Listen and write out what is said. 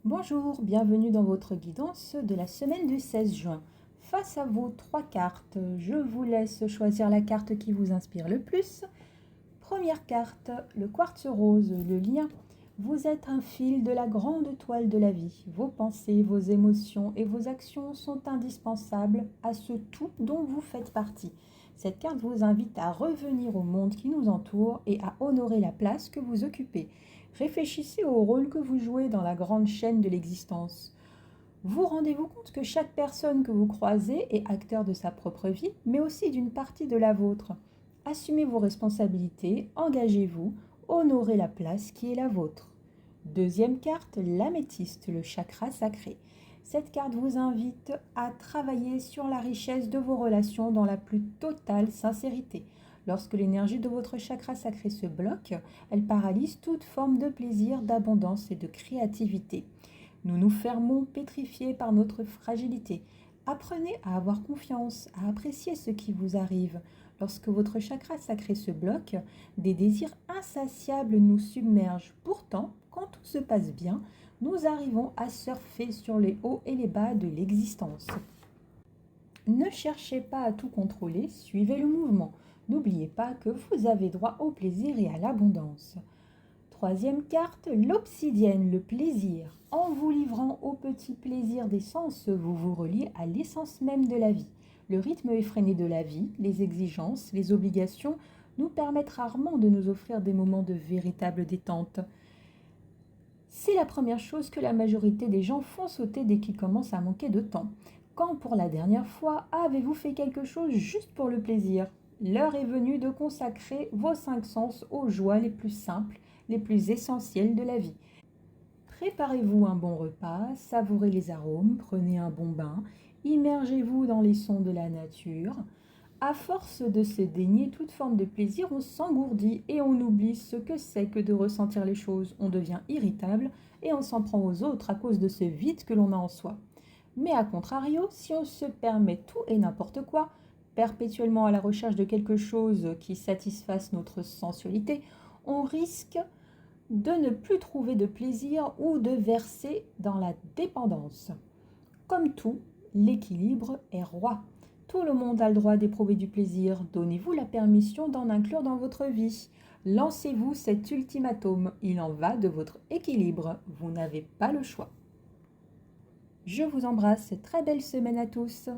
Bonjour, bienvenue dans votre guidance de la semaine du 16 juin. Face à vos trois cartes, je vous laisse choisir la carte qui vous inspire le plus. Première carte, le quartz rose, le lien. Vous êtes un fil de la grande toile de la vie. Vos pensées, vos émotions et vos actions sont indispensables à ce tout dont vous faites partie. Cette carte vous invite à revenir au monde qui nous entoure et à honorer la place que vous occupez. Réfléchissez au rôle que vous jouez dans la grande chaîne de l'existence. Vous rendez-vous compte que chaque personne que vous croisez est acteur de sa propre vie, mais aussi d'une partie de la vôtre. Assumez vos responsabilités, engagez-vous, honorez la place qui est la vôtre. Deuxième carte, l'améthyste, le chakra sacré. Cette carte vous invite à travailler sur la richesse de vos relations dans la plus totale sincérité. Lorsque l'énergie de votre chakra sacré se bloque, elle paralyse toute forme de plaisir, d'abondance et de créativité. Nous nous fermons pétrifiés par notre fragilité. Apprenez à avoir confiance, à apprécier ce qui vous arrive. Lorsque votre chakra sacré se bloque, des désirs insatiables nous submergent. Pourtant, quand tout se passe bien, nous arrivons à surfer sur les hauts et les bas de l'existence. Ne cherchez pas à tout contrôler, suivez le mouvement. N'oubliez pas que vous avez droit au plaisir et à l'abondance. Troisième carte, l'obsidienne, le plaisir. En vous livrant au petit plaisir des sens, vous vous reliez à l'essence même de la vie. Le rythme effréné de la vie, les exigences, les obligations nous permettent rarement de nous offrir des moments de véritable détente. C'est la première chose que la majorité des gens font sauter dès qu'ils commencent à manquer de temps. Quand pour la dernière fois avez-vous fait quelque chose juste pour le plaisir? L'heure est venue de consacrer vos cinq sens aux joies les plus simples, les plus essentielles de la vie. Préparez-vous un bon repas, savourez les arômes, prenez un bon bain, immergez-vous dans les sons de la nature. À force de se dénier toute forme de plaisir, on s'engourdit et on oublie ce que c'est que de ressentir les choses. On devient irritable et on s'en prend aux autres à cause de ce vide que l'on a en soi. Mais à contrario, si on se permet tout et n'importe quoi, perpétuellement à la recherche de quelque chose qui satisfasse notre sensualité, on risque de ne plus trouver de plaisir ou de verser dans la dépendance. Comme tout, l'équilibre est roi. Tout le monde a le droit d'éprouver du plaisir. Donnez-vous la permission d'en inclure dans votre vie. Lancez-vous cet ultimatum. Il en va de votre équilibre. Vous n'avez pas le choix. Je vous embrasse. Très belle semaine à tous.